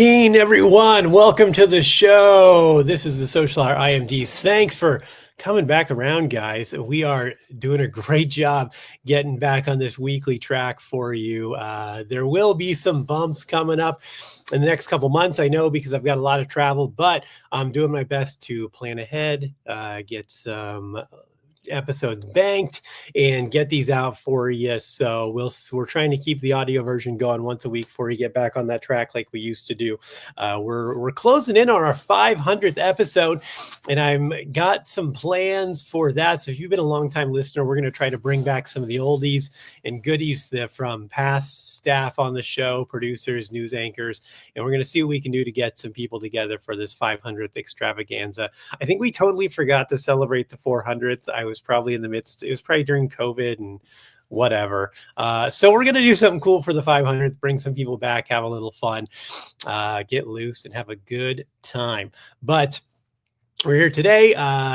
Everyone, welcome to the show. This is the Social Hour. I am Deece. Thanks for coming back around, guys. We are doing a great job getting back on this weekly track for you. There will be some bumps coming up in the next couple months, I know, because I've got a lot of travel, but I'm doing my best to plan ahead, get some episodes banked and get these out for you. So we're trying to keep the audio version going once a week before we get back on that track like we used to do. We're closing in on our 500th episode, and I've got some plans for that. So if you've been a long time listener, we're going to try to bring back some of the oldies and goodies from past staff on the show, producers, news anchors, and we're going to see what we can do to get some people together for this 500th extravaganza. I think we totally forgot to celebrate the 400th. I was probably in the midst. It was probably during COVID and whatever. So we're going to do something cool for the 500th, bring some people back, have a little fun, get loose and have a good time. But we're here today.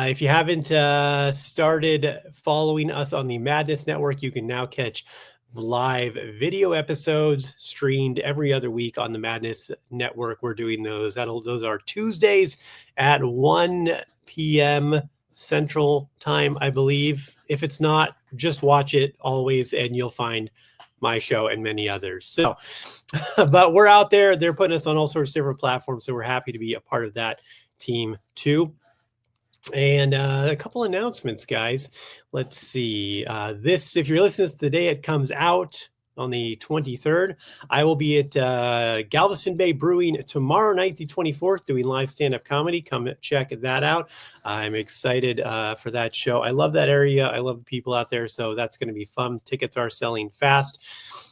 If you haven't started following us on the Madness Network, you can now catch live video episodes streamed every other week on the Madness Network. We're doing those. Those are Tuesdays at 1 p.m. Central Time, I believe. If it's not, just watch it always and you'll find my show and many others. So, but we're out there. They're putting us on all sorts of different platforms. So we're happy to be a part of that team too. And a couple announcements, guys. Let's see. If you're listening to this the day it comes out, on the 23rd, I will be at Galveston Bay Brewing tomorrow night, the 24th, doing live stand-up comedy. Come check that out. I'm excited for that show. I love that area. I love the people out there, so that's going to be fun. Tickets are selling fast.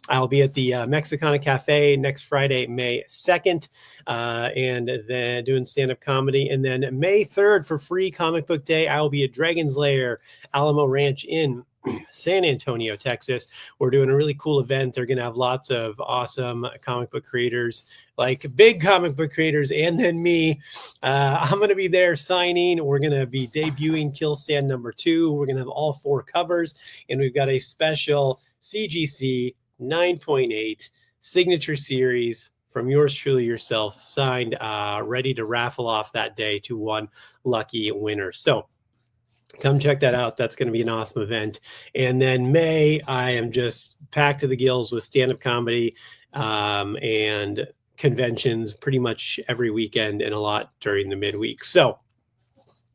I'll be at the Mexicana Cafe next Friday, May 2nd, and then doing stand-up comedy. And then May 3rd for Free Comic Book Day, I will be at Dragon's Lair, Alamo Ranch in San Antonio, Texas. We're doing a really cool event. They're going to have lots of awesome comic book creators, like big comic book creators, and then me. I'm going to be there signing. We're going to be debuting Kill Stand #2. We're going to have all 4 covers, and we've got a special CGC 9.8 signature series from yours truly yourself, signed, ready to raffle off that day to one lucky winner. So come check that out. That's going to be an awesome event. And then May, I am just packed to the gills with stand-up comedy and conventions pretty much every weekend and a lot during the midweek. So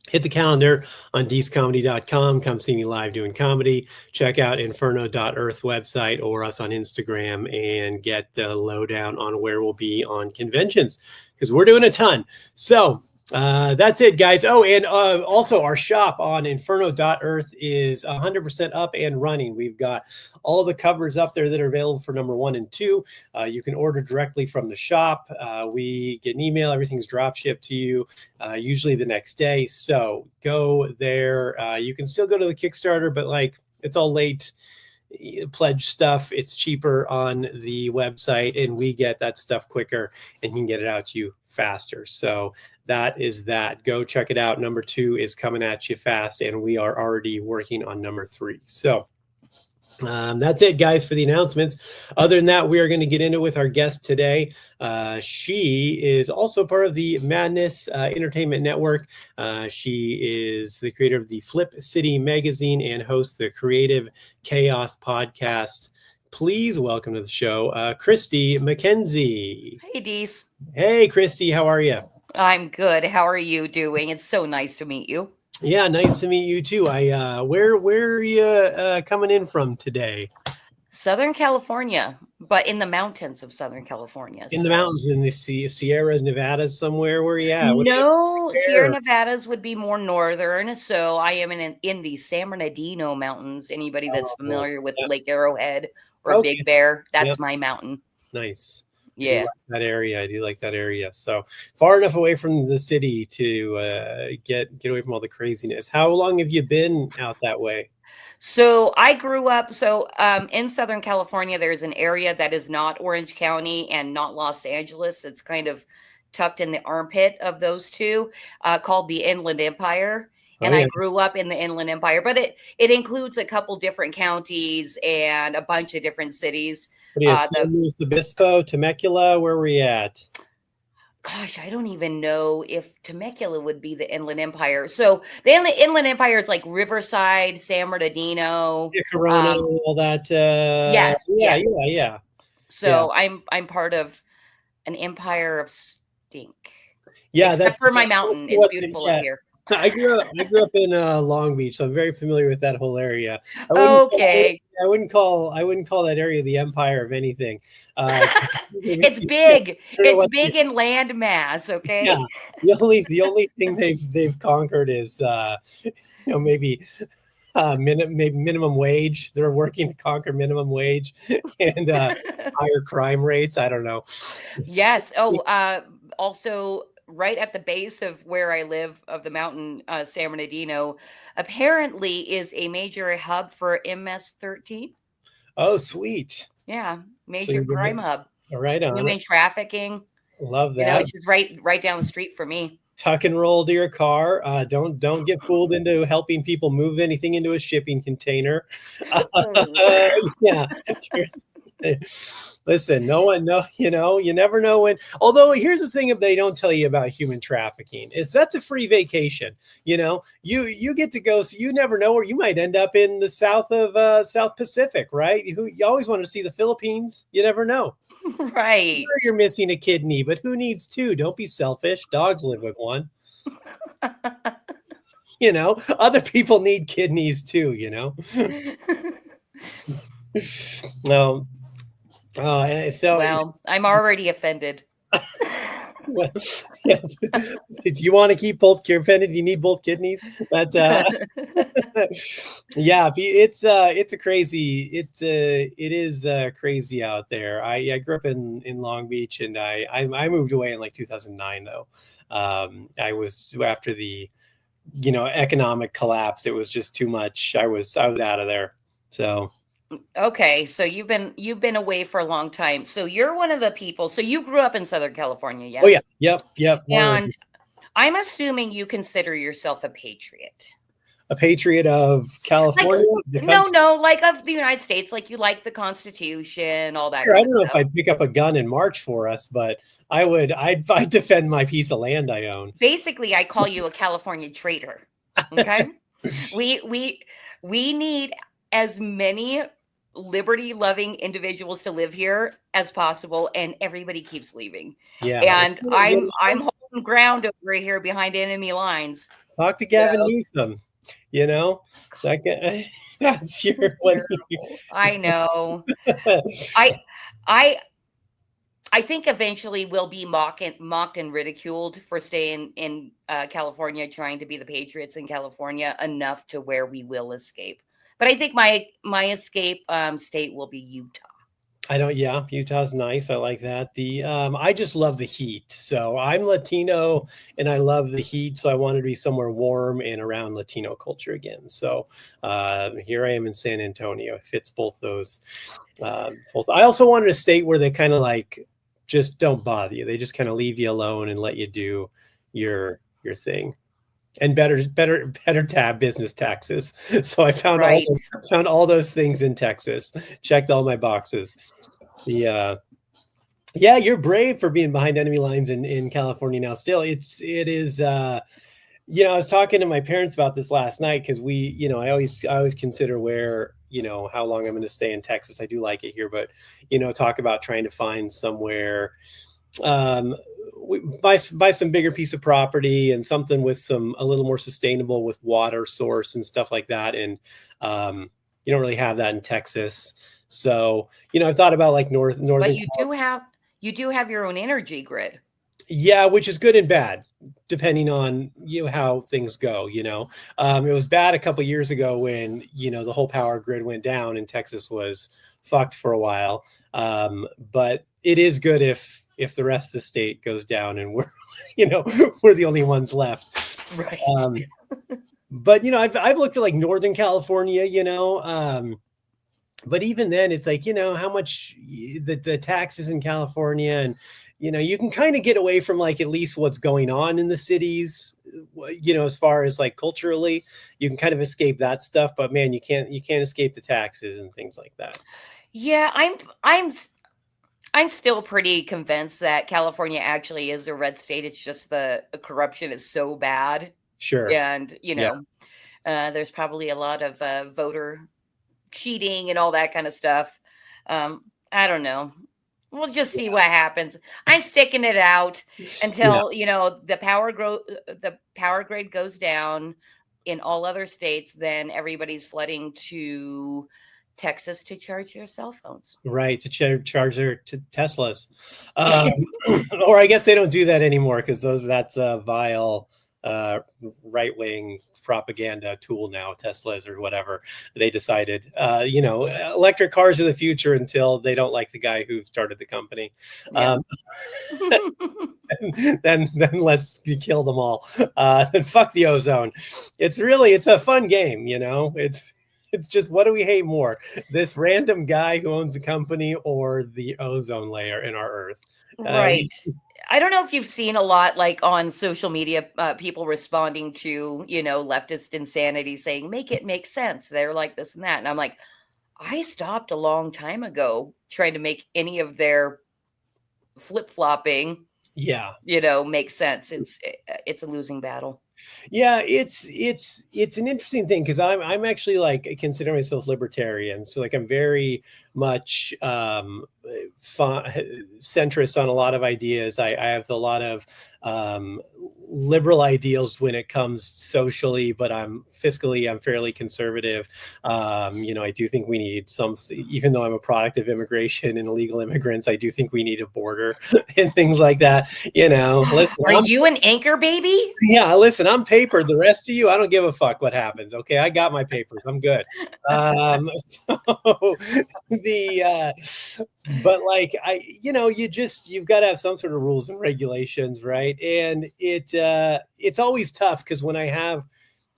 hit the calendar on deececomedy.com. Come see me live doing comedy. Check out inferno.earth website or us on Instagram and get the lowdown on where we'll be on conventions, because we're doing a ton. So that's it, guys. Oh, and also our shop on inferno.earth is 100% up and running. We've got all the covers up there that are available for number 1 and 2. You can order directly from the shop. We get an email. Everything's drop shipped to you, usually the next day. So go there. You can still go to the Kickstarter, but it's all late pledge stuff. It's cheaper on the website, and we get that stuff quicker and can get it out to you faster. So that is that. Go check it out. Number 2 is coming at you fast, and we are already working on number 3. So that's it, guys, for the announcements. Other than that, we are going to get into it with our guest today. She is also part of the Madness Entertainment Network. She is the creator of the Flip City magazine and hosts the Creative Chaos podcast. Please welcome to the show, Christy McKenzie. Hey, Deece. Hey, Christy. How are you? I'm good. How are you doing? It's so nice to meet you. Yeah, nice to meet you too. Where are you coming in from today? Southern California, but in the mountains of Southern California. In the mountains, in the Sierra Nevada somewhere. Where are you at? No, Sierra Nevadas would be more northern. So I am in the San Bernardino Mountains. Anybody that's familiar with Lake Arrowhead or Big Bear, that's my mountain. Nice. Yeah. I like that area. I do like that area. So far enough away from the city to get away from all the craziness. How long have you been out that way? So I grew up, in Southern California, there's an area that is not Orange County and not Los Angeles. It's kind of tucked in the armpit of those two, called the Inland Empire. And I grew up in the Inland Empire, but it includes a couple different counties and a bunch of different cities. San Luis Obispo, Temecula, where were you at? Gosh, I don't even know if Temecula would be the Inland Empire. So the Inland Empire is like Riverside, San Bernardino. Yeah, Corona, all that. Yes, Yeah, yes. yeah, yeah, yeah, So I'm part of an empire of stink. yeah. Except for my That's mountain. It's what. beautiful up Yeah, here. I grew up in Long Beach, so I'm very familiar with that whole area. Okay. I wouldn't call that area the empire of anything. It's Yeah, big. It's big in land mass, yeah. okay? The only thing they've conquered is maybe maybe minimum wage. They're working to conquer minimum wage and higher crime rates. I don't know. Yes. Oh, also right at the base of where I live of the mountain, San Bernardino, apparently is a major hub for MS-13. Oh, sweet. Yeah, So major you're crime doing hub. right on it. Human trafficking. Love You know, that. it's just right down the street for me. Tuck and roll to your car. Don't get fooled into helping people move anything into a shipping container. Oh. Yeah. Listen, no one know, you never know when. Although here's the thing, if they don't tell you about human trafficking, is that's a free vacation. You get to go, so you never know where you might end up in the south of South Pacific, right? You always want to see the Philippines. You never know. Right. Sure, you're missing a kidney, but who needs two? Don't be selfish. Dogs live with one. Other people need kidneys too. No. So Well, I'm already offended. well, yeah. Do you want to keep both offended? You need both kidneys. But yeah, it's a crazy. It is crazy out there. I grew up in Long Beach, and I moved away in like 2009 though. I was after the economic collapse. It was just too much. I was out of there. So Okay, so you've been away for a long time. So you're one of the people. So you grew up in Southern California, oh yeah, yes? yep. Born and And raised I'm assuming you consider yourself a patriot. a patriot of Like California, the country. no, like of the United States, like you like the Constitution, all that Sure, I kind of don't know if stuff. I'd pick up a gun and march for us, but I'd defend my piece of land I own. Basically, I call you a California traitor. Okay? We need as many liberty-loving individuals to live here as possible, and everybody keeps leaving. Yeah. And I'm holding ground over here behind enemy lines. Talk to Gavin Newsom. That that's your It's what. terrible. I know. I I I think eventually we'll be mocked and ridiculed for staying in California, trying to be the patriots in California enough to where we will escape. But I think my escape state will be Utah. I don't. Yeah, Utah's nice. I like that. I just love the heat. So I'm Latino, and I love the heat. So I wanted to be somewhere warm and around Latino culture again. So here I am in San Antonio. It fits both those. Both. I also wanted a state where they kind of like just don't bother you. They just kind of leave you alone and let you do your thing. And better tab business taxes. So I found Right. all those things in Texas. Checked all my boxes. Yeah, you're brave for being behind enemy lines in California now. Still, it is. I was talking to my parents about this last night because I always consider where how long I'm going to stay in Texas. I do like it here, but talk about trying to find somewhere. Buy some bigger piece of property and something with a little more sustainable with water source and stuff like that. And you don't really have that in Texas. So, I thought about like northern. But you do have your own energy grid. Yeah, which is good and bad, depending on how things go. It was bad a couple years ago when the whole power grid went down and Texas was fucked for a while. But it is good if the rest of the state goes down and we're we're the only ones left. Right. But I've looked at like Northern California. But even then, it's like how much the taxes in California, and you can kind of get away from like at least what's going on in the cities. As far as like culturally, you can kind of escape that stuff. But man, you can't escape the taxes and things like that. Yeah, I'm still pretty convinced that California actually is a red state. It's just the corruption is so bad. Sure. And, Yeah. there's probably a lot of voter cheating and all that kind of stuff. I don't know. We'll just see what happens. I'm sticking it out Yeah. until, the power grid goes down in all other states, then everybody's flooding to Texas to charge their cell phones. Right. To charge their Teslas. Um, or I guess they don't do that anymore because that's a vile right-wing propaganda tool now, Teslas or whatever. They decided, electric cars are the future until they don't like the guy who started the company. Yeah. Then let's kill them all. And fuck the ozone. It's a fun game, It's just, what do we hate more? This random guy who owns a company or the ozone layer in our Earth? Right. I don't know if you've seen a lot, like on social media, people responding to, leftist insanity saying, make it make sense. They're like this and that. And I'm like, I stopped a long time ago trying to make any of their flip-flopping, Yeah. make sense. It's a losing battle. Yeah, it's an interesting thing because I'm actually, like, I consider myself libertarian, so like I'm very much centrist on a lot of ideas. I have a lot of liberal ideals when it comes socially, but I'm fairly conservative. I do think we need even though I'm a product of immigration and illegal immigrants, I do think we need a border and things like that. Listen, Are you an anchor baby? Yeah, listen, I'm papered. The rest of you, I don't give a fuck what happens. Okay, I got my papers. I'm good. But like you've got to have some sort of rules and regulations, right? And it's always tough because when I have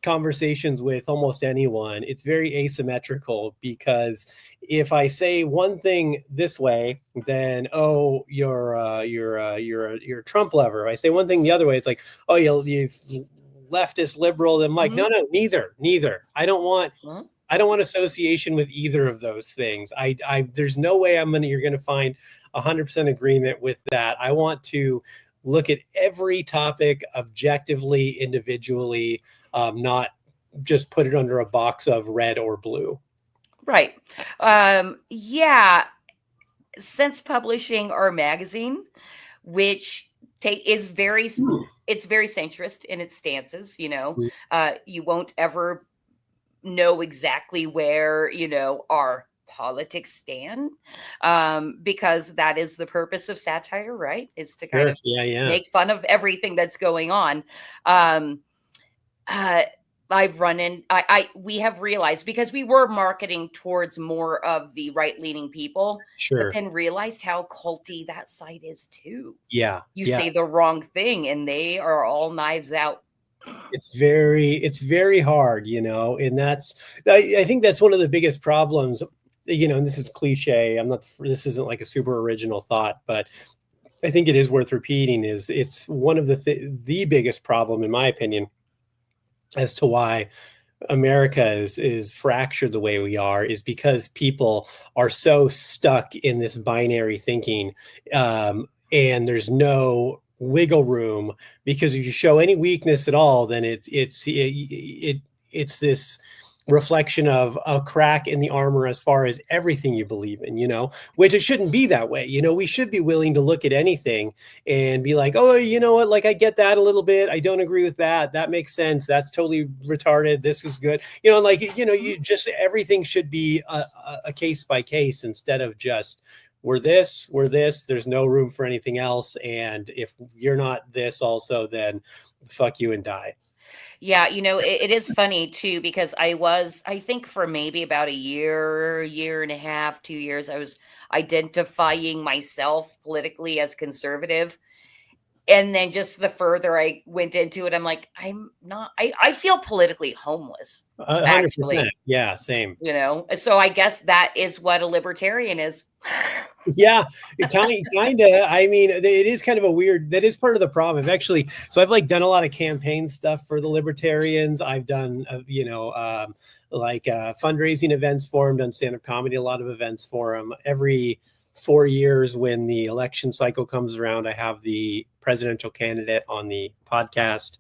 conversations with almost anyone, it's very asymmetrical, because if I say one thing this way, then you're a Trump lover. If I say one thing the other way, it's like, oh, you're leftist liberal. I'm like, no, neither. I don't want association with either of those things. There's no way you're gonna find 100% agreement with that. I want to look at every topic objectively, individually, not just put it under a box of red or blue. Right. Yeah. Since publishing our magazine, which is it's very centrist in its stances, you won't ever know exactly where, our politics stand, because that is the purpose of satire, right? Is to kind of make fun of everything that's going on. We have realized, because we were marketing towards more of the right-leaning people, Sure, but then realized how culty that site is too. Yeah. You say the wrong thing and they are all knives out. It's very hard, and I think that's one of the biggest problems, and this is cliche. This isn't like a super original thought, but I think it is worth repeating. It's one of the biggest problem, in my opinion, as to why America is fractured the way we are, is because people are so stuck in this binary thinking, and there's no wiggle room, because if you show any weakness at all, then it's this reflection of a crack in the armor as far as everything you believe in, which it shouldn't be that way. We should be willing to look at anything and be like, oh, you know what, like, I get that a little bit. I don't agree with that. That makes sense. That's totally retarded. This is good. You just, everything should be a case by case, instead of just, we're this, there's no room for anything else. And if you're not this also, then fuck you and die. Yeah, it is funny too, because I think for maybe about a year and a half, 2 years, I was identifying myself politically as conservative. And then just the further I went into it, I'm like, I'm not, I feel politically homeless. 100%. Yeah, same. So I guess that is what a libertarian is. Yeah, kind of. I mean, it is kind of a weird, that is part of the problem. I've like done a lot of campaign stuff for the libertarians. I've done, fundraising events for them, done stand-up comedy, a lot of events for them. Every 4 years when the election cycle comes around, I have the presidential candidate on the podcast.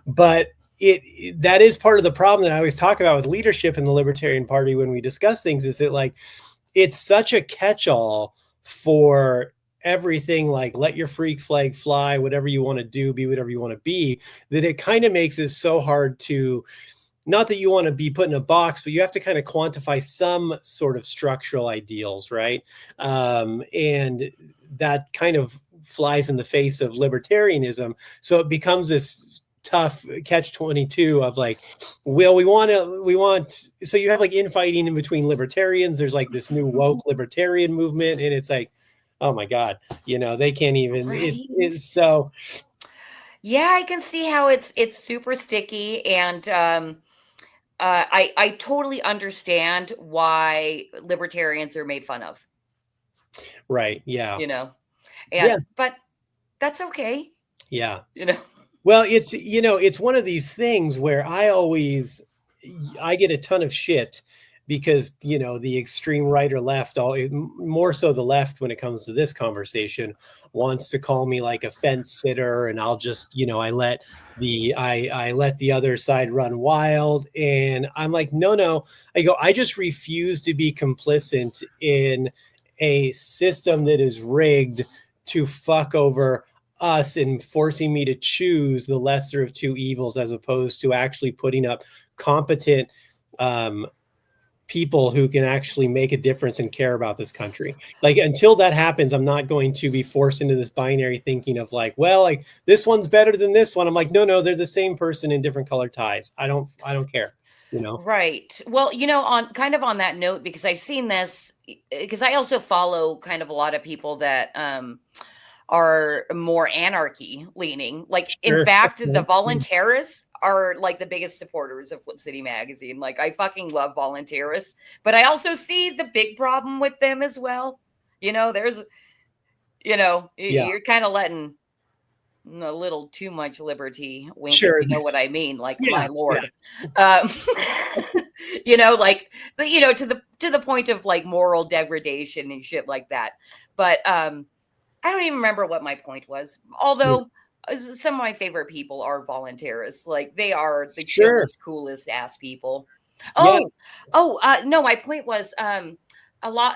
But that is part of the problem that I always talk about with leadership in the Libertarian Party when we discuss things, is that like it's such a catch-all for everything, like let your freak flag fly, whatever you want to do, be whatever you want to be, that it kind of makes it so hard to, not that you want to be put in a box, but you have to kind of quantify some sort of structural ideals, right? And that kind of flies in the face of libertarianism. So it becomes this tough catch-22 of like, well, we want, so you have like infighting in between libertarians. There's like this new woke libertarian movement, and it's like, oh my God, they can't even, Right. it's so. Yeah, I can see how it's super sticky, and I totally understand why libertarians are made fun of. Right. Yeah. But that's okay. Yeah. Well, it's one of these things where I get a ton of shit because, the extreme right or left, more so the left when it comes to this conversation, wants to call me like a fence sitter, and I'll just, I let the other side run wild. And I'm like, no, I just refuse to be complicit in a system that is rigged to fuck over us and forcing me to choose the lesser of two evils, as opposed to actually putting up competent people who can actually make a difference and care about this country. Like, until that happens, I'm not going to be forced into this binary thinking of like, well, like this one's better than this one. I'm like, no, they're the same person in different colored ties. I don't care. Right. Well, on that note, because I've seen this, because I also follow kind of a lot of people that are more anarchy leaning. Like, Sure. in fact, the voluntarists are like the biggest supporters of Flip City Magazine. Like, I fucking love voluntarists, but I also see the big problem with them as well. There's, you're kind of letting a little too much liberty. Wink, sure, if you know what I mean. Like, my Lord. Yeah. Like, to the point of like moral degradation and shit like that. But I don't even remember what my point was. Although some of my favorite people are voluntarists. Like, they are the chillest, coolest ass people. No, my point was a lot,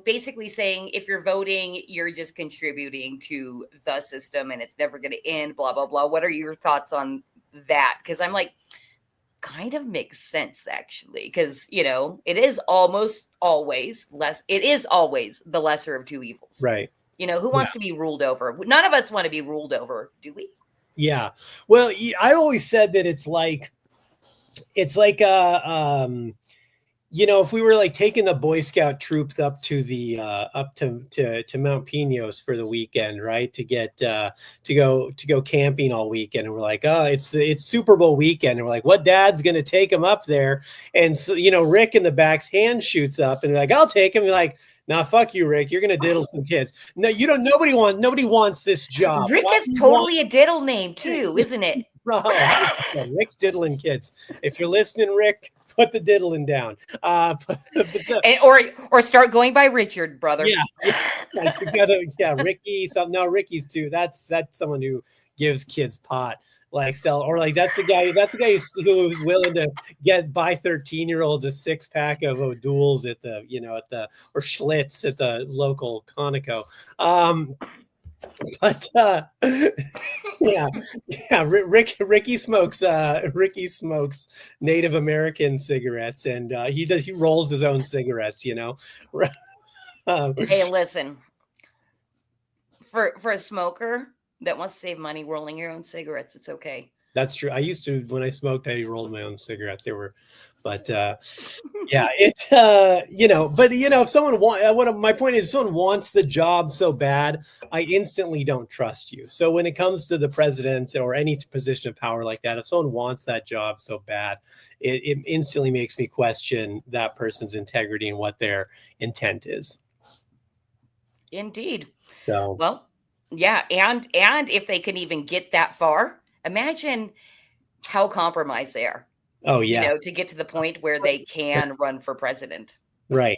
basically saying if you're voting, you're just contributing to the system and it's never going to end, blah, blah, blah. What are your thoughts on that? Because I'm like, kind of makes sense, actually, because, it is almost always the lesser of two evils. Right. Who wants to be ruled over? None of us want to be ruled over, do we? Yeah. Well, I always said that it's like if we were like taking the Boy Scout troops up to the up to Mount Pinos for the weekend, right? To get to go camping all weekend, and we're like, oh, it's Super Bowl weekend, and we're like, what dad's gonna take him up there? And so Rick in the back's hand shoots up, and like, I'll take him. And like, nah, fuck you, Rick. You're gonna diddle some kids. No, you don't. Nobody wants this job. Rick is totally a diddle name too, isn't it? Rick's diddling kids. If you're listening, Rick, put the diddling down. Or start going by Richard, brother. Yeah. Ricky. No, Ricky's too. That's someone who gives kids pot. Like sell, or like that's the guy who's willing to buy 13-year-olds a 6-pack of O'Doul's at the or Schlitz at the local Conoco. But Ricky smokes Native American cigarettes, and he rolls his own cigarettes. Hey, listen, for a smoker that wants to save money rolling your own cigarettes, it's okay. That's true. I used to, when I smoked, I rolled my own cigarettes. But if someone my point is, if someone wants the job so bad, I instantly don't trust you. So when it comes to the president or any position of power like that, if someone wants that job so bad, it instantly makes me question that person's integrity and what their intent is. Indeed. So, well, yeah. And if they can even get that far, imagine how compromised they are. Oh, yeah. To get to the point where they can run for president. Right.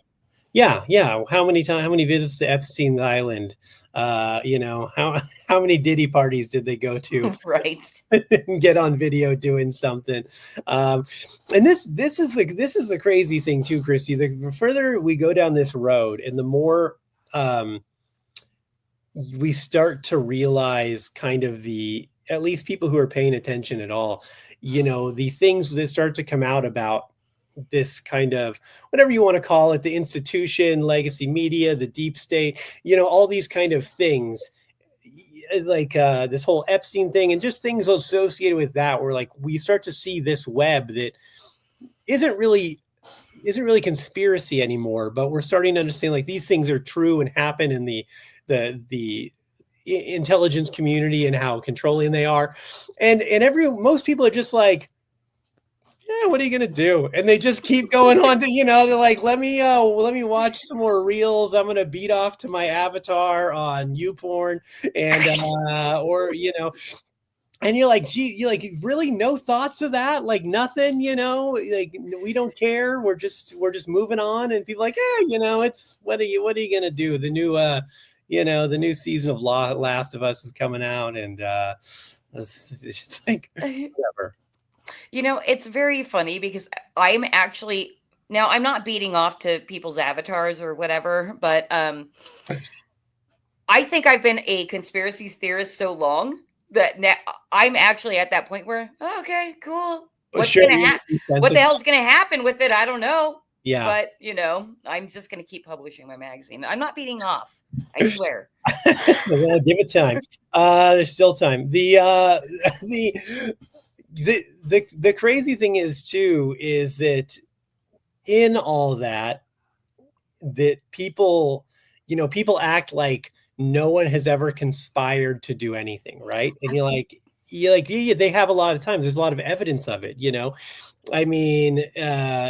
Yeah, yeah. How many visits to Epstein's Island? You know, how many Diddy parties did they go to Right. and get on video doing something? Um, and this is the crazy thing too, Christy. The further we go down this road, and the more we start to realize kind of the, at least people who are paying attention at all, you know, the things that start to come out about this kind of, whatever you want to call it, the institution, legacy media, the deep state, you know, all these kind of things, like this whole Epstein thing and just things associated with that, where like we start to see this web that isn't really conspiracy anymore, but we're starting to understand like these things are true and happen in the intelligence community and how controlling they are. And most people are just like, yeah, what are you gonna do? And they just keep going on to, you know, they're like, let me watch some more reels. I'm gonna beat off to my avatar on YouPorn and or you know, and you're like, gee, you like really no thoughts of that, like nothing, you know, like we don't care. We're just moving on. And people are like, yeah, you know, it's what are you gonna do? The new you know, the new season of Last of Us is coming out, and it's just like whatever. You know, it's very funny because I'm actually now I'm not beating off to people's avatars or whatever, but I think I've been a conspiracy theorist so long that now I'm actually at that point where, "Oh, okay, cool. What's Sure, gonna you're happen? What the desensitized. hell's gonna happen with it? I don't know." Yeah. But you know, I'm just gonna keep publishing my magazine. I'm not beating off. I swear. Well, give it time. There's still time. The the crazy thing is too is that in all that, that people, you know, people act like no one has ever conspired to do anything, right? And you're like, yeah, they have a lot of times. There's a lot of evidence of it, you know. I mean,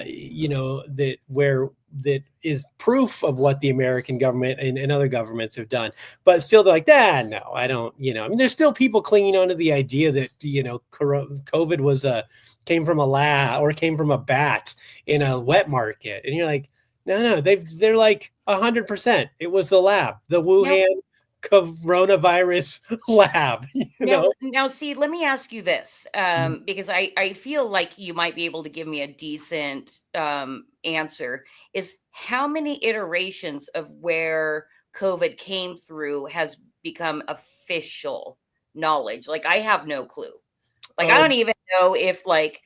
you know, that is proof of what the American government and other governments have done. But still, they're like, no, I don't. You know, I mean, there's still people clinging on to the idea that, you know, COVID was came from a lab or came from a bat in a wet market, and you're like, no, they're like 100%. It was the lab, the Now, Wuhan coronavirus lab. You know, now, see, let me ask you this, because I feel like you might be able to give me a decent answer. Is how many iterations of where COVID came through has become official knowledge? Like, I have no clue. Like, I oh, don't even know if, like,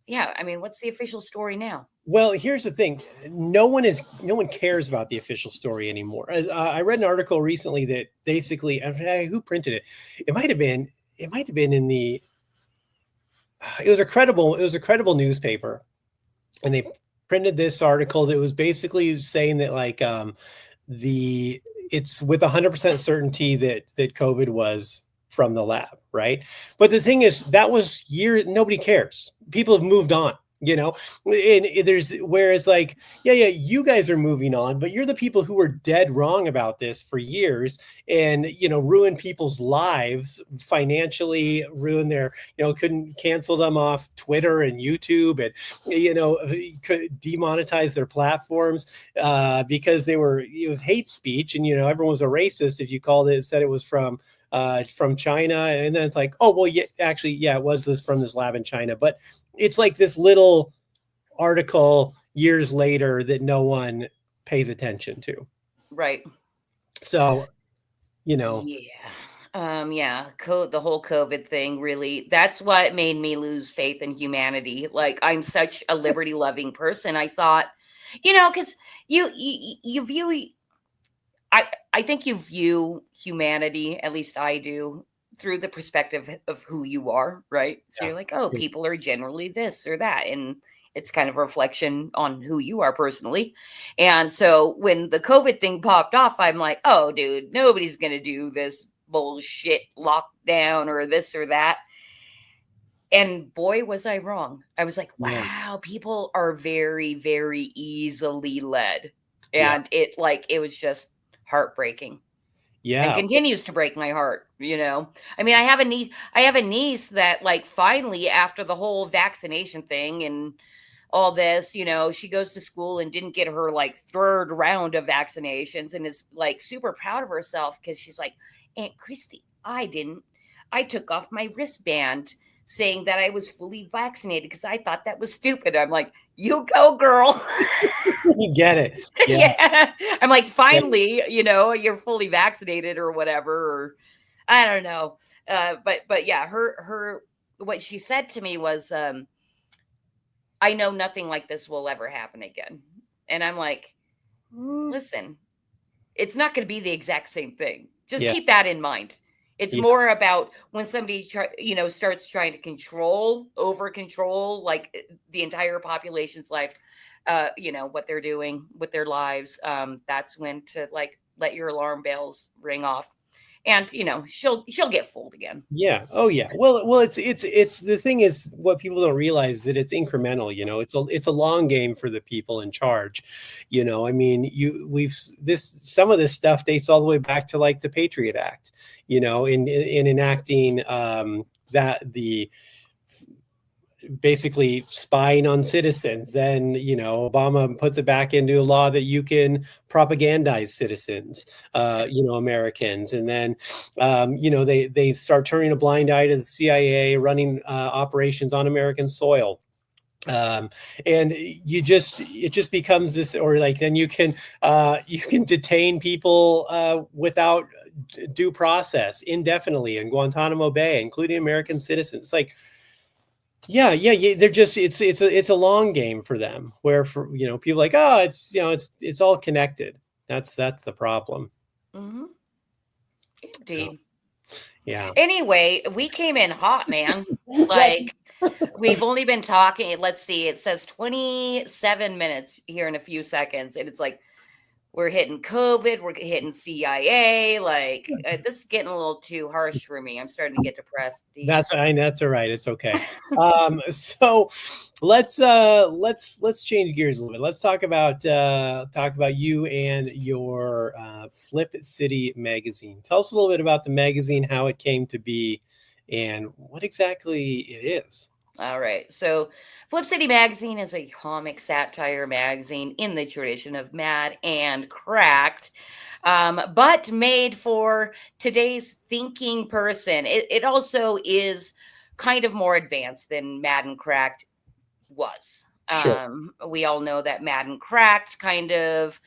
yeah, I mean, what's the official story now? well, here's the thing. No one cares about the official story anymore. I read an article recently that basically, who printed it? It might have been in the, it was a credible newspaper, and they printed this article that was basically saying that like, the, it's with 100% certainty that COVID was from the lab, right? But the thing is, that was nobody cares. People have moved on, you know. And there's, whereas like, yeah, you guys are moving on, but you're the people who were dead wrong about this for years, and you know, ruin people's lives financially, ruin their, you know, couldn't cancel them off Twitter and YouTube, and you know, could demonetize their platforms because it was hate speech, and you know, everyone was a racist if you called it, said it was from China, and then it's like, oh well, yeah, actually, yeah, it was this from this lab in China, but it's like this little article years later that no one pays attention to. Right. So, you know, Yeah. Yeah, the whole COVID thing really, that's what made me lose faith in humanity. Like, I'm such a liberty loving person. I thought, you know, cuz you view I think you view humanity, at least I do, through the perspective of who you are, right? So yeah. you're like, "Oh, people are generally this or that." And it's kind of a reflection on who you are personally. And so when the COVID thing popped off, I'm like, "Oh, dude, nobody's going to do this bullshit lockdown or this or that." And boy, was I wrong. I was like, Yeah. "Wow, people are very, very easily led." Yeah. And it was just heartbreaking and Yeah. continues to break my heart, you know. I mean, I have a niece that like finally after the whole vaccination thing and all this, she goes to school and didn't get her like third round of vaccinations and is like super proud of herself because she's like, Aunt Christy, I took off my wristband saying that I was fully vaccinated because I thought that was stupid. I'm like, you go, girl. You get it. Yeah. Yeah. I'm like, finally, you're fully vaccinated or whatever, or I don't know. But yeah, her what she said to me was, I know nothing like this will ever happen again. And I'm like, listen, it's not going to be the exact same thing. Just keep that in mind. It's more about when somebody starts trying to over control like the entire population's life, what they're doing with their lives. That's when to like let your alarm bells ring off. And she'll get fooled again. Yeah. Oh yeah. Well, it's the thing is what people don't realize that it's incremental. It's a long game for the people in charge. I mean, some of this stuff dates all the way back to like the Patriot Act. In enacting that the basically spying on citizens. Then, Obama puts it back into a law that you can propagandize citizens, Americans. And then, they start turning a blind eye to the CIA running operations on American soil. And it just becomes this, or like, then you can detain people without due process indefinitely in Guantanamo Bay, including American citizens. Like, yeah. They're just it's a long game for them. Where for people like, oh, it's all connected. That's the problem. Mm-hmm. Indeed. Yeah. Anyway, we came in hot, man. Like we've only been talking. Let's see. It says 27 minutes here in a few seconds, and it's like we're hitting COVID, we're hitting CIA. Like this is getting a little too harsh for me. I'm starting to get depressed. That's all right. It's okay. So let's change gears a little bit. Let's talk about you and your Flip City magazine. Tell us a little bit about the magazine, how it came to be, and what exactly it is. All right. So Flip City Magazine is a comic satire magazine in the tradition of Mad and Cracked, but made for today's thinking person. It also is kind of more advanced than Mad and Cracked was. Sure. We all know that Mad and Cracked kind of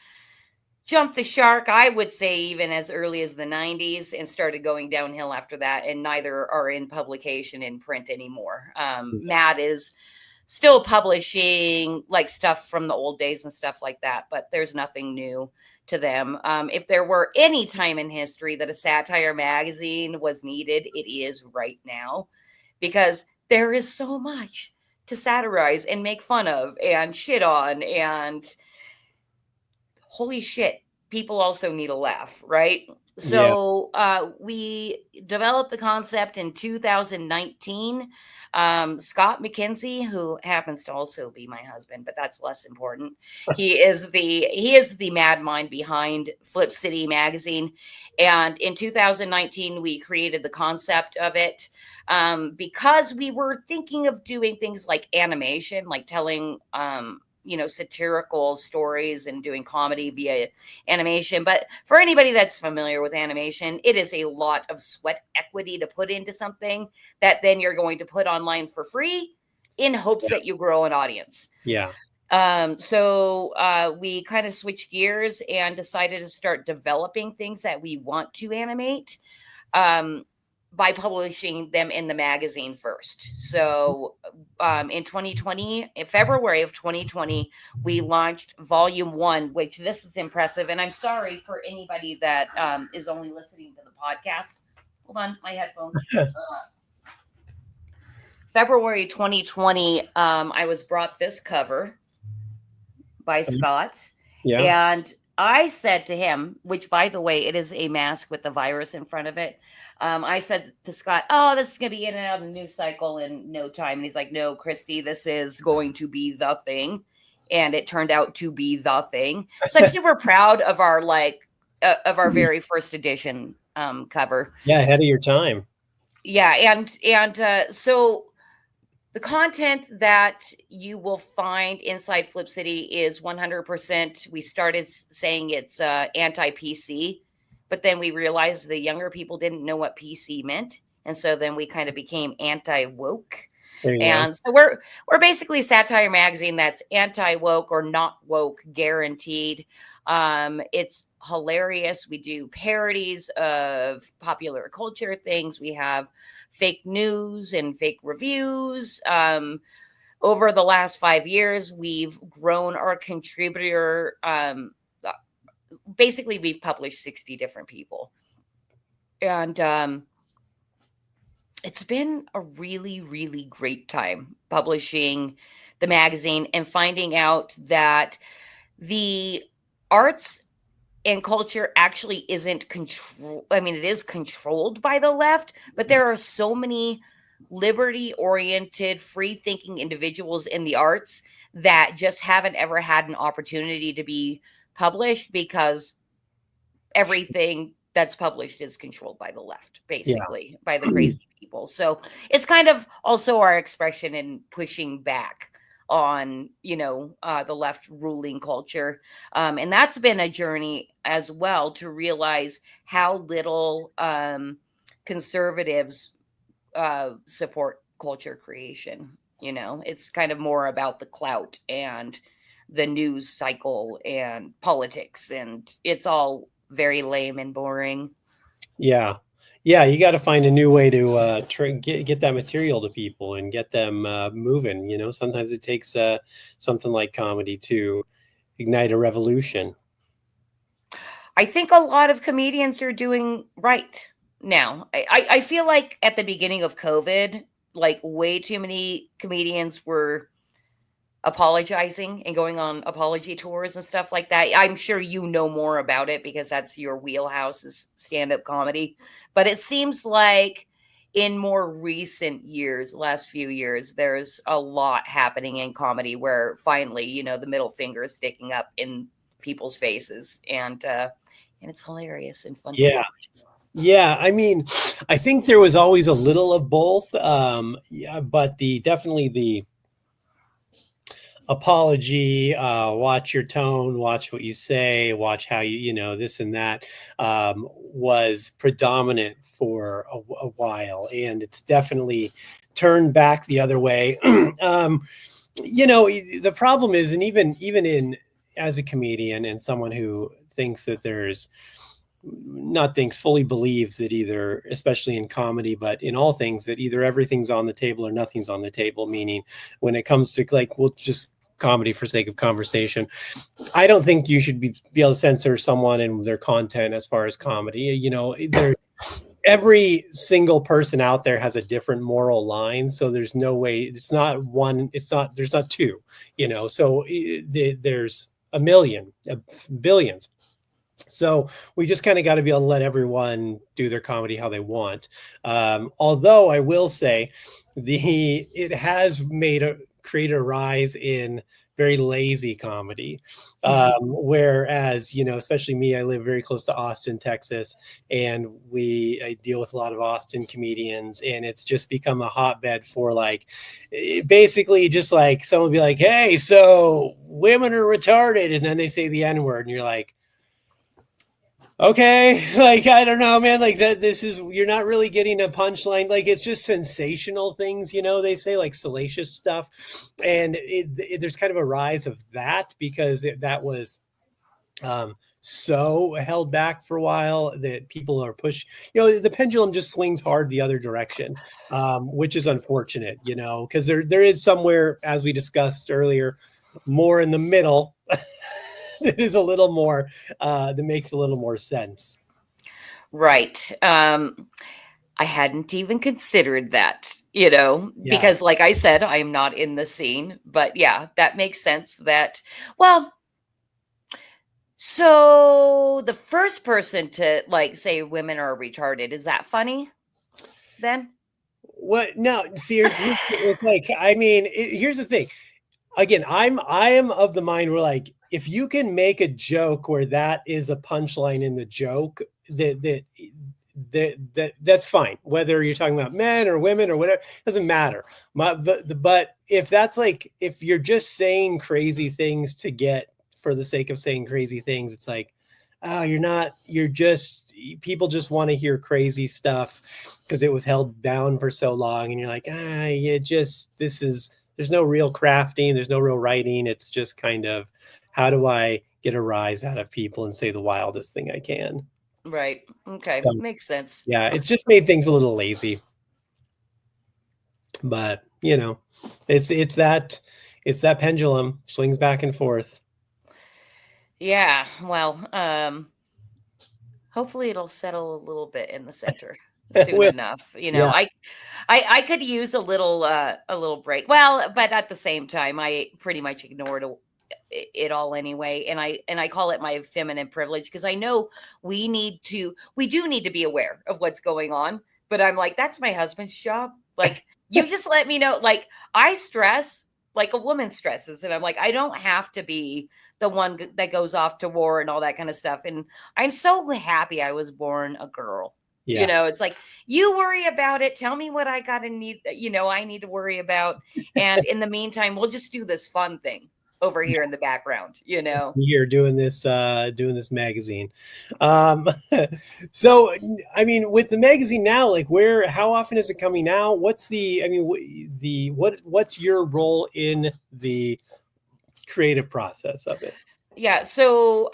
jumped the shark, I would say, even as early as the 90s and started going downhill after that. And neither are in publication in print anymore. Matt is still publishing like stuff from the old days and stuff like that, but there's nothing new to them. If there were any time in history that a satire magazine was needed, it is right now, because there is so much to satirize and make fun of and shit on, and holy shit, people also need a laugh, right? So we developed the concept in 2019. Scott McKenzie, who happens to also be my husband, but that's less important. He is the mad mind behind Flip City Magazine. And in 2019, we created the concept of it because we were thinking of doing things like animation, like telling satirical stories and doing comedy via animation. But for anybody that's familiar with animation, it is a lot of sweat equity to put into something that then you're going to put online for free in hopes that you grow an audience. Yeah. So we kind of switched gears and decided to start developing things that we want to animate by publishing them in the magazine first. So in 2020, in February of 2020, we launched volume 1, which this is impressive. And I'm sorry for anybody that is only listening to the podcast. Hold on, my headphones. February 2020, I was brought this cover by Scott. Yeah. And I said to him, which by the way, it is a mask with the virus in front of it. I said to Scott, oh, this is going to be in and out of the news cycle in no time. And he's like, no, Christy, this is going to be the thing. And it turned out to be the thing. So I'm super proud of our very first edition cover. Yeah, ahead of your time. Yeah. And so The content that you will find inside Flip City is 100%. We started saying it's anti-PC, but then we realized the younger people didn't know what PC meant. And so then we kind of became anti-woke. There you go. And so we're basically a satire magazine that's anti-woke or not woke guaranteed. It's hilarious. We do parodies of popular culture things. We have fake news and fake reviews. Over the last 5 years, we've grown our contributor. Basically, we've published 60 different people. And it's been a really, really great time publishing the magazine and finding out that the arts and culture actually isn't control. I mean, it is controlled by the left, but there are so many liberty-oriented, free-thinking individuals in the arts that just haven't ever had an opportunity to be published because everything that's published is controlled by the left, basically, by the crazy people. So it's kind of also our expression in pushing back on, the left ruling culture. And that's been a journey as well to realize how little conservatives support culture creation. It's kind of more about the clout and the news cycle and politics, and it's all very lame and boring. Yeah. You got to find a new way to get that material to people and get them moving. Sometimes it takes something like comedy to ignite a revolution. I think a lot of comedians are doing right now. I feel like at the beginning of COVID, like way too many comedians were apologizing and going on apology tours and stuff like that. I'm sure you know more about it because that's your wheelhouse is stand-up comedy. But it seems like in more recent years, last few years, there's a lot happening in comedy where finally, the middle finger is sticking up in people's faces, and it's hilarious and fun. Yeah. Yeah, I mean, I think there was always a little of both. But definitely the apology, watch your tone, watch what you say, watch how you this and that, was predominant for a while, and it's definitely turned back the other way. The problem is, and even in as a comedian and someone who thinks that fully believes that either, especially in comedy, but in all things, that either everything's on the table or nothing's on the table, meaning when it comes to just comedy for sake of conversation, I don't think you should be able to censor someone and their content as far as comedy. Every single person out there has a different moral line, so there's no way, there's not two, so there's a million, billions. So we just kind of got to be able to let everyone do their comedy how they want. Although I will say it has created a rise in very lazy comedy. Whereas, especially me, I live very close to Austin, Texas, and I deal with a lot of Austin comedians, and it's just become a hotbed for basically just like someone will be like, hey, so women are retarded. And then they say the N-word and you're like, okay, I don't know, man, you're not really getting a punchline. It's just sensational things, they say, salacious stuff. And there's kind of a rise of that because that was so held back for a while that people are the pendulum just swings hard the other direction, which is unfortunate, because there is somewhere, as we discussed earlier, more in the middle that is a little more that makes a little more sense. Right. I hadn't even considered that, because like I said, I'm not in the scene, but yeah, that makes sense so the first person to say women are retarded, is that funny then? What? No, seriously, it's here's the thing. Again, I am of the mind where if you can make a joke where that is a punchline in the joke, that that's fine. Whether you're talking about men or women or whatever, doesn't matter. But if that's like, if you're just saying crazy things to get for the sake of saying crazy things, it's like, oh, people just want to hear crazy stuff because it was held down for so long. And you're like, there's no real crafting. There's no real writing. It's just kind of, how do I get a rise out of people and say the wildest thing I can? Right. Okay. So, Makes sense. yeah, it's just made things a little lazy. But, it's that pendulum swings back and forth. Yeah. Well, hopefully it'll settle a little bit in the center soon enough. Yeah. I could use a little break. Well, but at the same time, I pretty much ignored it all anyway, and I call it my feminine privilege, because I know we do need to be aware of what's going on. But I'm like, that's my husband's job. Like, you just let me know. Like, I stress like a woman stresses, and I'm like, I don't have to be the one that goes off to war and all that kind of stuff. And I'm so happy I was born a girl. Yeah. It's like, you worry about it. Tell me what I I need to worry about. And in the meantime, we'll just do this fun thing over here in the background, You're doing this magazine. So, I mean, with the magazine now, like, how often is it coming out? What's what's your role in the creative process of it? Yeah. So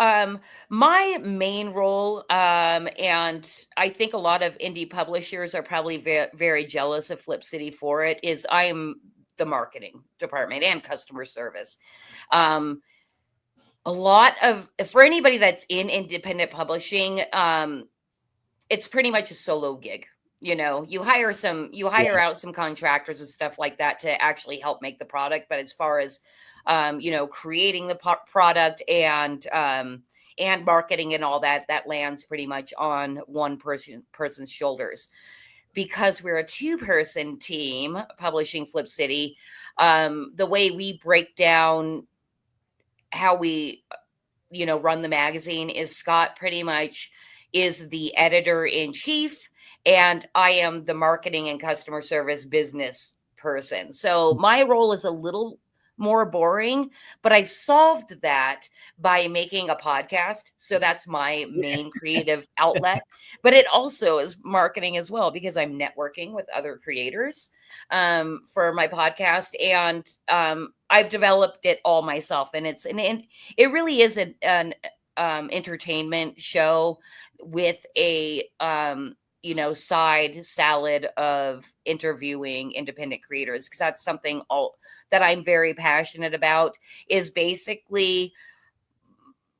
my main role, and I think a lot of indie publishers are probably very jealous of Flip City for it, is I am the marketing department and customer service. A lot of, for anybody that's in independent publishing, it's pretty much a solo gig. You hire out some contractors and stuff like that to actually help make the product. But as far as creating the product and marketing and all that lands pretty much on one person's shoulders. Because we're a 2-person team publishing Flip City, the way we break down how we, run the magazine is Scott pretty much is the editor in chief, and I am the marketing and customer service business person. So my role is a little more boring, but I've solved that by making a podcast. So that's my main creative outlet, but it also is marketing as well, because I'm networking with other creators for my podcast. And I've developed it all myself. And it really is an entertainment show with a, side salad of interviewing independent creators, because that's something that I'm very passionate about, is basically,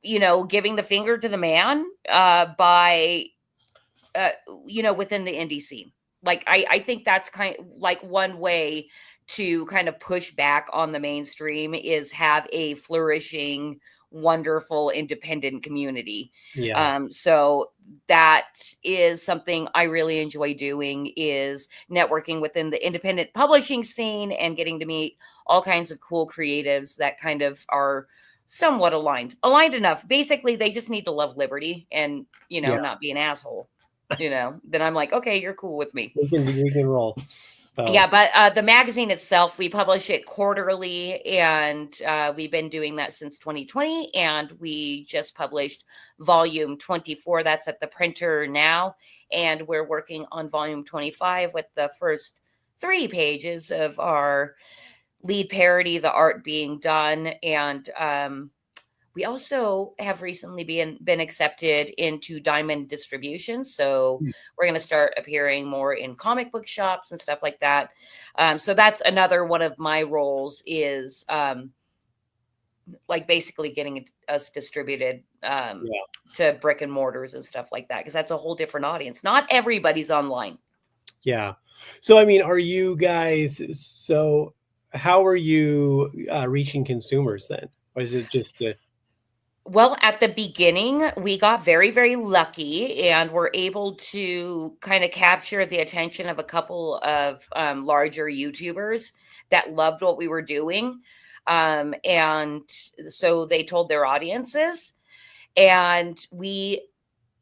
giving the finger to the man by, within the indie scene. Like, I think that's kind of like one way to kind of push back on the mainstream, is have a flourishing, wonderful independent community. Yeah. So that is something I really enjoy doing, is networking within the independent publishing scene and getting to meet all kinds of cool creatives that kind of are somewhat aligned enough. Basically, they just need to love liberty and, not be an asshole, then I'm like, okay, you're cool with me. We can roll. Yeah, but the magazine itself, we publish it quarterly, and we've been doing that since 2020, and we just published volume 24. That's at the printer now, and we're working on volume 25 with the first 3 pages of our lead parody, the art being done. And we also have recently been accepted into Diamond distribution. So we're going to start appearing more in comic book shops and stuff like that. So that's another one of my roles, is like basically getting us distributed to brick and mortars and stuff like that, because that's a whole different audience. Not everybody's online. Yeah. So, I mean, how are you reaching consumers then? Or is it just Well, at the beginning, we got very, very lucky, and were able to kind of capture the attention of a couple of larger YouTubers that loved what we were doing. And so they told their audiences, and we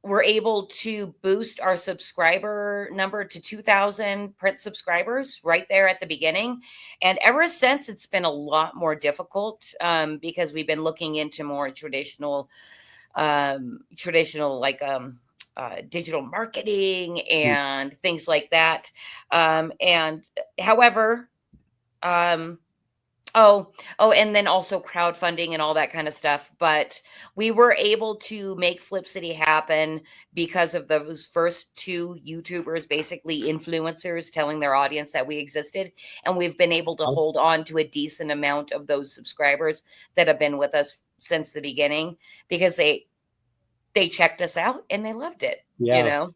we're able to boost our subscriber number to 2,000 print subscribers right there at the beginning. And ever since, it's been a lot more difficult because we've been looking into more traditional digital marketing and things like that. And however, and then also crowdfunding and all that kind of stuff. But we were able to make Flip City happen because of those first two YouTubers, basically influencers, telling their audience that we existed. And we've been able to hold on to a decent amount of those subscribers that have been with us since the beginning because they checked us out and they loved it, you know?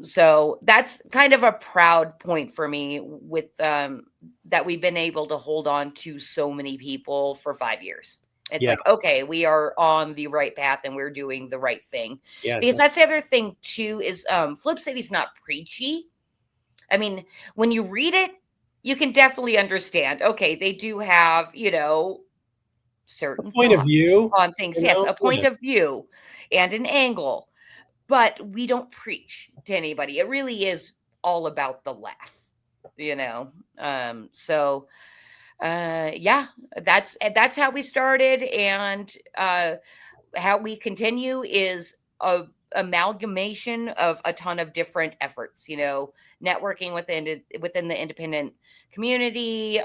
So that's kind of a proud point for me with that we've been able to hold on to so many people for 5 years. It's like, okay, we are on the right path and we're doing the right thing. Because that's the other thing too, is Flip City's not preachy. I mean, when you read it, you can definitely understand, okay, they do have, certain point of view on things. Yes, a point of view and an angle. But we don't preach to anybody. It really is all about the laugh, that's how we started, and how we continue is a amalgamation of a ton of different efforts. Networking within the independent community.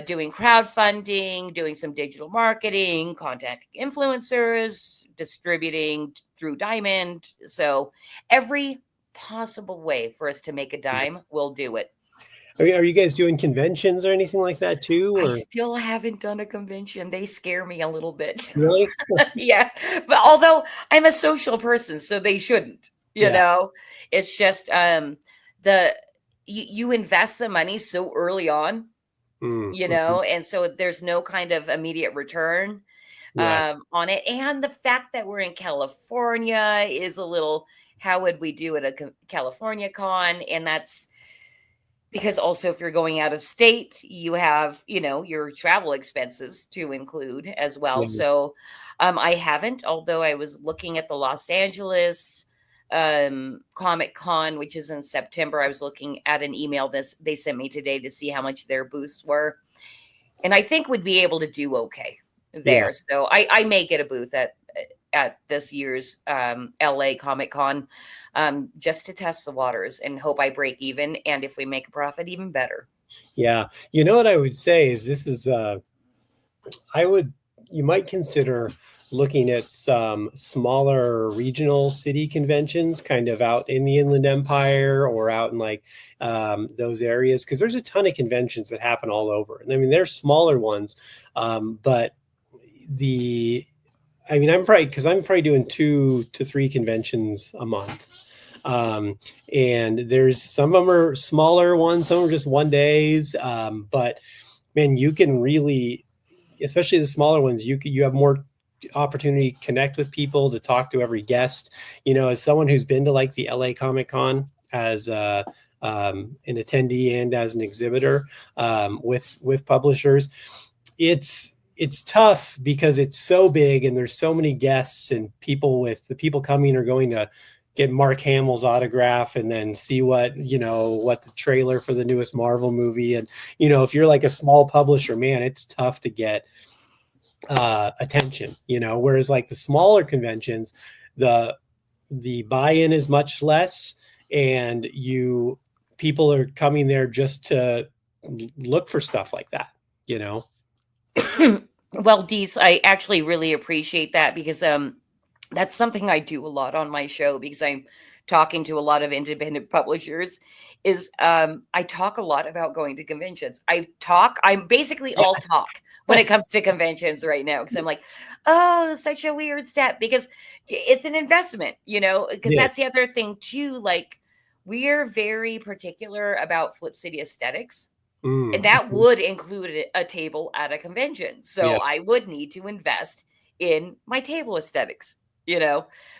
Doing crowdfunding, doing some digital marketing, contacting influencers, distributing through Diamond. So every possible way for us to make a dime, we'll do it. Are you guys doing conventions or anything like that too? Or? I still haven't done a convention. They scare me a little bit. Really? Yeah. But although I'm a social person, so they shouldn't, it's just you invest the money so early on. And so there's no kind of immediate return on it. And the fact that we're in California is a little, how would we do at a California con? And that's because also if you're going out of state, you have, your travel expenses to include as well. So I haven't, although I was looking at the Los Angeles Comic Con, which is in September. I was looking at an email they sent me today to see how much their booths were, and I think would be able to do okay there. So I may get a booth at this year's LA Comic Con just to test the waters and hope I break even, and if we make a profit, even better. What I would say is this is you might consider looking at some smaller regional city conventions kind of out in the Inland Empire or out in those areas, because there's a ton of conventions that happen all over. And I mean, there's smaller ones, but I'm probably doing 2 to 3 conventions a month. And there's some of them are smaller ones, some are just 1 days. But man, you can really, especially the smaller ones, you have more opportunity to connect with people, to talk to every guest. As someone who's been to the LA Comic Con as an attendee and as an exhibitor with publishers, it's tough because it's so big and there's so many guests, and the people coming are going to get Mark Hamill's autograph and then see what the trailer for the newest Marvel movie. And, if you're a small publisher, man, it's tough to get attention, whereas the smaller conventions, the buy-in is much less, and people are coming there just to look for stuff like that. Well, Deece, I actually really appreciate that, because that's something I do a lot on my show, because I'm talking to a lot of independent publishers, is I talk a lot about going to conventions. I'm basically all talk when it comes to conventions right now, because I'm like, oh, such a weird step, because it's an investment, because that's the other thing too. We're very particular about Flip City aesthetics. And that would include a table at a convention. So I would need to invest in my table aesthetics,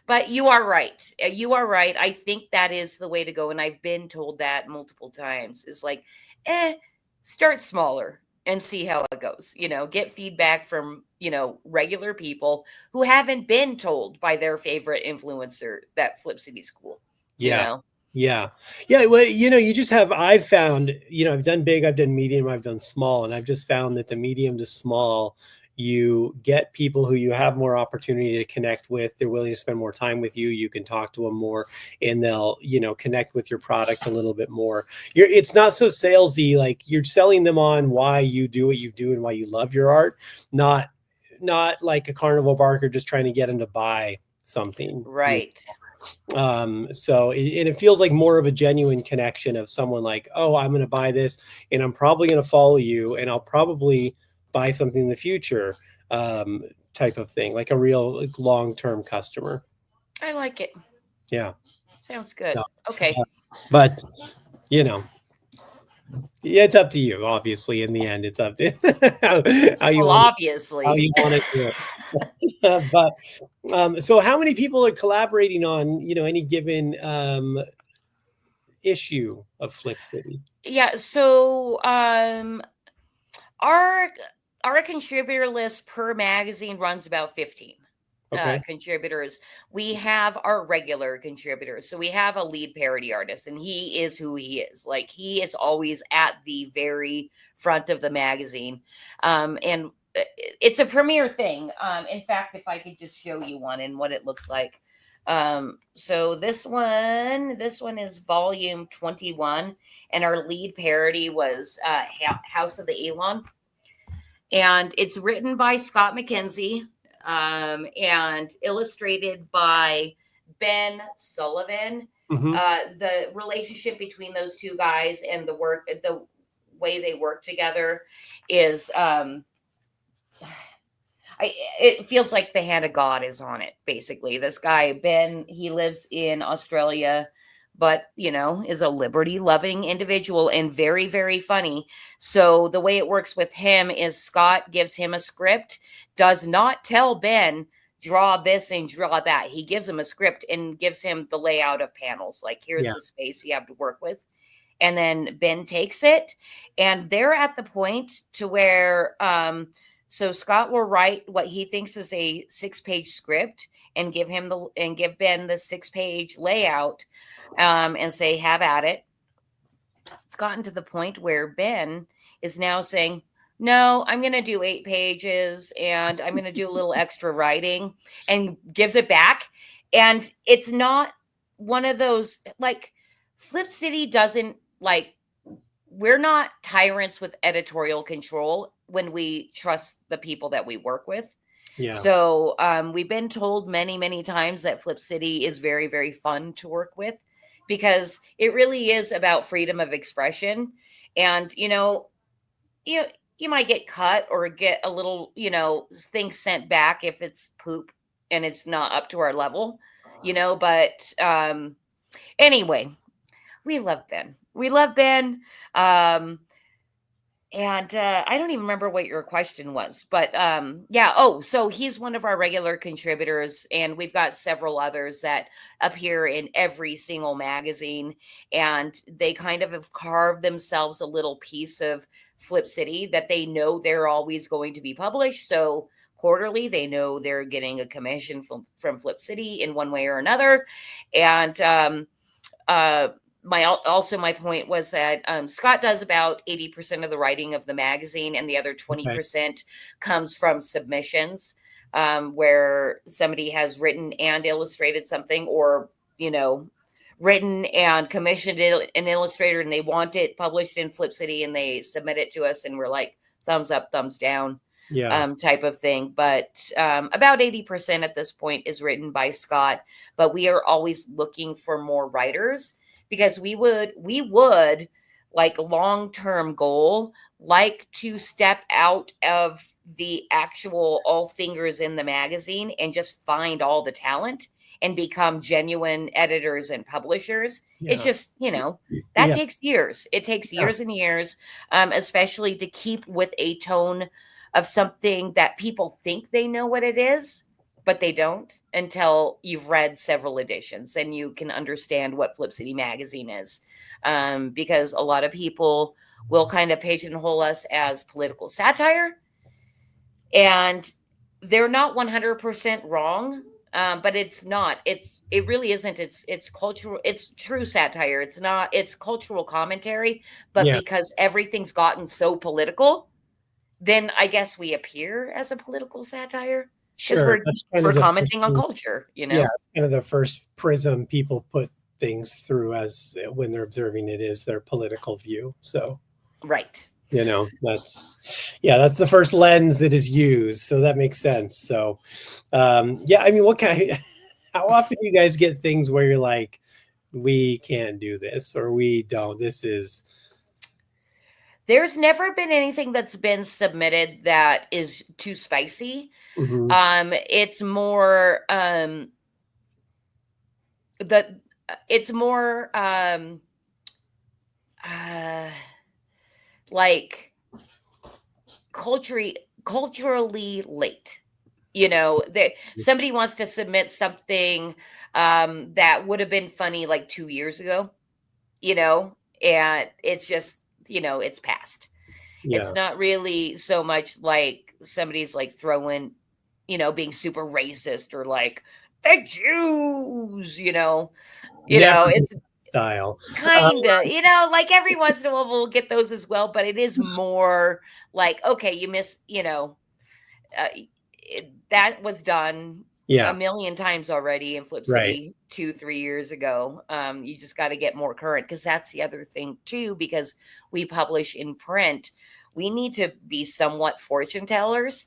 but you are right. I think that is the way to go. And I've been told that multiple times, is start smaller, and see how it goes. Get feedback from, regular people who haven't been told by their favorite influencer that Flip City's cool. Yeah. Yeah. Yeah. Well, I've found, I've done big, I've done medium, I've done small, and I've just found that the medium to small, you get people who you have more opportunity to connect with. They're willing to spend more time with you. You can talk to them more, and they'll, connect with your product a little bit more. It's not so salesy. Like, you're selling them on why you do what you do and why you love your art, not like a carnival barker just trying to get them to buy something. Right. So it feels like more of a genuine connection of someone like, oh, I'm going to buy this and I'm probably going to follow you and I'll probably buy something in the future, type of thing, like a real, like, long-term customer. I like it. Yeah. Sounds good. No. Okay. But, it's up to you. Obviously, in the end, it's up to how you want to do it. But so how many people are collaborating on, any given issue of Flip City? Yeah. So our contributor list per magazine runs about 15 contributors. We have our regular contributors. So we have a lead parody artist, and he is who he is. Like, he is always at the very front of the magazine. And it's a premiere thing. In fact, if I could just show you one and what it looks like. So this one is volume 21, and our lead parody was House of the Elon. And it's written by Scott McKenzie, and illustrated by Ben Sullivan. Mm-hmm. The relationship between those two guys and the way they work together is, it feels like the hand of God is on it. Basically, this guy, Ben, he lives in Australia, but, is a liberty-loving individual and very, very funny. So the way it works with him is Scott gives him a script, does not tell Ben, draw this and draw that. He gives him a script and gives him the layout of panels. Like, here's the space you have to work with. And then Ben takes it, and they're at the point to where, so Scott will write what he thinks is a 6-page script and give Ben the 6-page layout, and say, have at it. It's gotten to the point where Ben is now saying, no, I'm going to do 8 pages and I'm going to do a little extra writing, and gives it back. And it's not one of those, like, Flip City doesn't, like, we're not tyrants with editorial control when we trust the people that we work with. Yeah. So we've been told many, many times that Flip City is very, very fun to work with, because it really is about freedom of expression. And, you might get cut or get a little, things sent back if it's poop and it's not up to our level, but anyway, we love Ben. And I don't even remember what your question was, but yeah. Oh, so he's one of our regular contributors, and we've got several others that appear in every single magazine, and they kind of have carved themselves a little piece of Flip City that they know they're always going to be published. So quarterly, they know they're getting a commission from Flip City in one way or another. And my point was that Scott does about 80% of the writing of the magazine, and the other 20% comes from submissions, where somebody has written and illustrated something, or, written and commissioned an illustrator, and they want it published in Flip City, and they submit it to us, and we're like, thumbs up, thumbs down, type of thing. But about 80% at this point is written by Scott, but we are always looking for more writers, because we would like, long-term goal, like to step out of the actual all fingers in the magazine and just find all the talent and become genuine editors and publishers. It's just, that takes years. It takes years and years, especially to keep with a tone of something that people think they know what it is. but they don't until you've read several editions and you can understand what Flip City Magazine is. Because a lot of people will kind of pigeonhole us as political satire, and they're not 100% wrong. But it's not. It really isn't. It's cultural. It's true satire. It's not. It's cultural commentary. But Yeah, because everything's gotten so political, then I guess we appear as a political satire because sure. That's kind we're of the first commenting on thing. culture. Yeah, it's kind of the first prism people put things through as when they're observing it is their political view. So, Right. that's the first lens that is used. So that makes sense. So, yeah, I mean, how often do you guys get things where you're like, we can't do this or we don't? There's never been anything that's been submitted that is too spicy. Mhm. It's more the it's more uh like culturally late. That somebody wants to submit something that would have been funny like 2 years ago, and it's just, it's past. It's Yeah. not really so much like somebody's like throwing, being super racist or like the Jews, Never it's style. Uh, kind of, like every once in a while we'll get those as well, but it is more like, okay, you miss, uh, that was done a yeah, million times already in Flip right. City 2-3 years ago. You just got to get more current, because that's the other thing too, because we publish in print. We need to be somewhat fortune tellers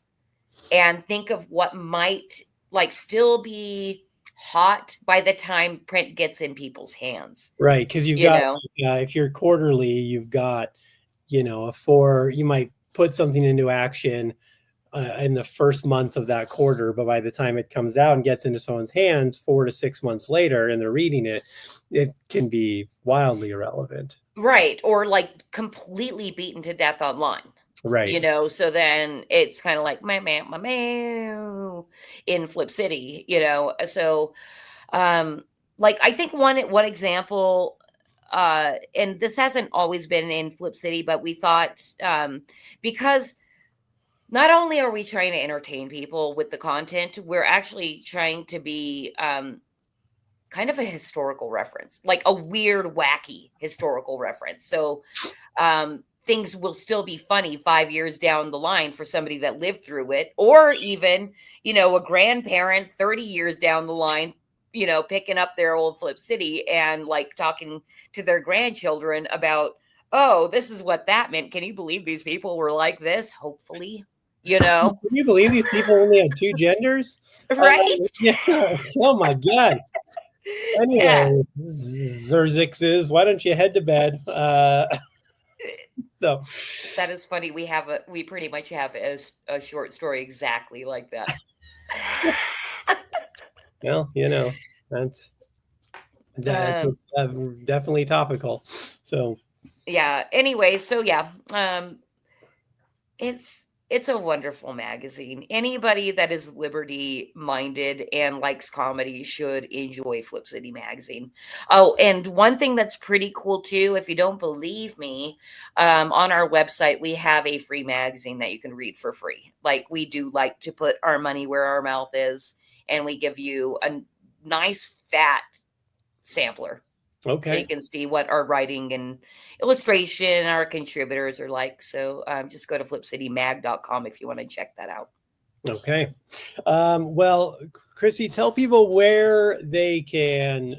and think of what might like still be hot by the time print gets in people's hands. Right, because you've You got, know, if you're quarterly, you've got, you might put something into action in the first month of that quarter, but by the time it comes out and gets into someone's hands 4 to 6 months later and they're reading it, it can be wildly irrelevant. right? Or like completely beaten to death online. Right. So then it's kind of like my man in Flip City, so like I think one example, and this hasn't always been in Flip City, but we thought, because not only are we trying to entertain people with the content, we're actually trying to be kind of a historical reference, like a weird, wacky historical reference. So things will still be funny 5 years down the line for somebody that lived through it, or even, a grandparent 30 years down the line, picking up their old Flip City and like talking to their grandchildren about, oh, this is what that meant. Can you believe these people were like this? Hopefully, Can you believe these people only had two genders? right? Yeah. Oh my God. Yeah. Anyway, Zerzixes, why don't you head to bed? So, That is funny. We pretty much have a short story exactly like that. well, that's Um, that's definitely topical. So, yeah. Anyway, so yeah, it's a wonderful magazine. Anybody that is liberty minded and likes comedy should enjoy Flip City Magazine. Oh, and one thing that's pretty cool too, if you don't believe me, on our website we have a free magazine that you can read for free. Like, we do like to put our money where our mouth is, and we give you a nice fat sampler so you okay. can see what our writing and illustration our contributors are like. So just go to flipcitymag.com if you want to check that out. Okay. Well, Chrissy, tell people where they can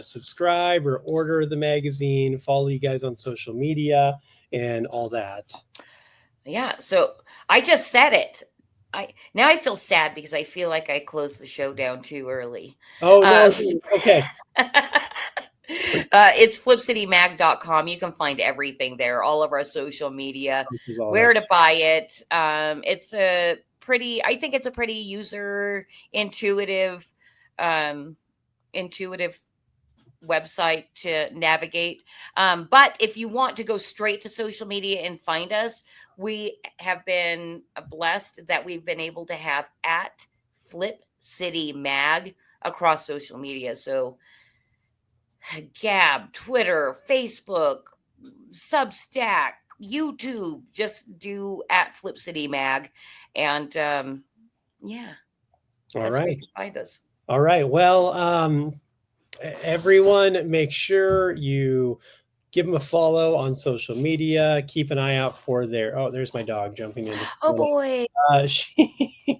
subscribe or order the magazine, follow you guys on social media, and all that. Yeah, so I just said it. I feel sad because I feel like I closed the show down too early. Oh, no. Uh, Okay. it's flipcitymag.com. You can find everything there, all of our social media, This is all where that. to buy it. I think it's a pretty user intuitive, um, intuitive website to navigate. But if you want to go straight to social media and find us, we have been blessed that we've been able to have at Flip City Mag across social media. So Gab, Twitter, Facebook, Substack, YouTube, just do at Flip City Mag. And yeah, All that's where you right. can find us. All right. Well, everyone, make sure you give them a follow on social media. Keep an eye out for their. Oh, there's my dog jumping in. Oh boy.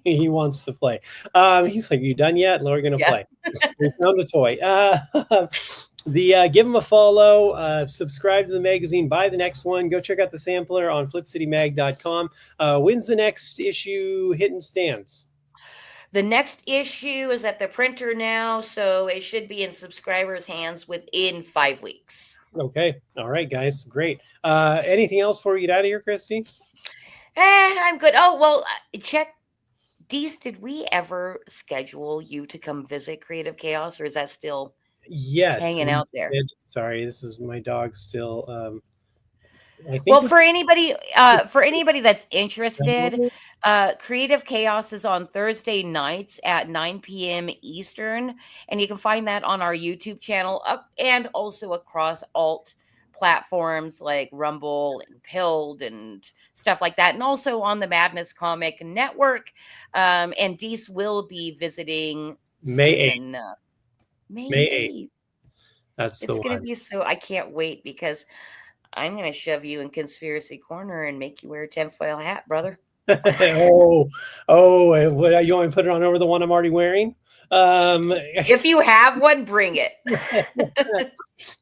He wants to play. He's like, "You done yet? We're gonna Yeah. play." He's found a toy. Give them a follow. Subscribe to the magazine. Buy the next one. Go check out the sampler on flipcitymag.com. When's the next issue hitting stands? The next issue is at the printer now, so it should be in subscribers' hands within 5 weeks. Okay. All right, guys. Great. Anything else before we get out of here, Christy? I'm good. Oh, well, check. Deece, did we ever schedule you to come visit Creative Chaos, or is that still hanging out there? Sorry, this is my dog still. I think Well, for anybody that's interested, Creative Chaos is on Thursday nights at 9 p.m. Eastern, and you can find that on our YouTube channel and also across alt platforms like Rumble and Pilled and stuff like that, and also on the Madness Comic Network. And Deece will be visiting May 8th. May 8th. That's it's going to be so. I can't wait because I'm going to shove you in conspiracy corner and make you wear a tinfoil hat, brother. Oh, what, you want me to put it on over the one I'm already wearing? If you have one, bring it.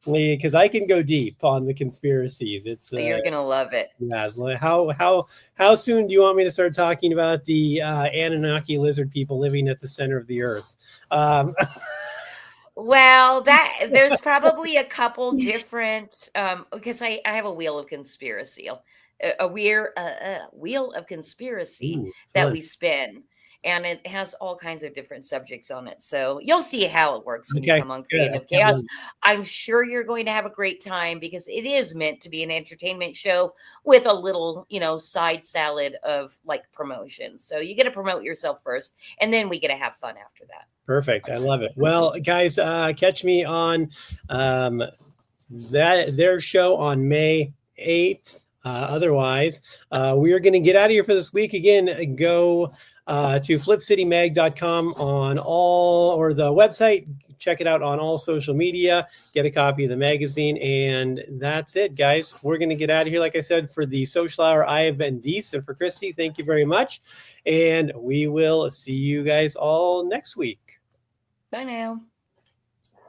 Because I can go deep on the conspiracies. You're gonna love it. Yeah. How soon do you want me to start talking about the Anunnaki lizard people living at the center of the earth? Well, there's probably a couple different because I have a wheel of conspiracy, a wheel of conspiracy that we spin, and it has all kinds of different subjects on it. So you'll see how it works when you come on Creative Chaos. I'm sure you're going to have a great time because it is meant to be an entertainment show with a little, side salad of like promotion. So you get to promote yourself first, and then we get to have fun after that. Perfect. I love it. Well, guys, catch me on their show on May 8th. Otherwise, we are going to get out of here for this week. Again, go to flipcitymag.com on the website. Check it out on all social media. Get a copy of the magazine. And that's it, guys. We're going to get out of here. Like I said, for the Social Hour, I have been Deece. And for Christy, thank you very much. And we will see you guys all next week. Bye now.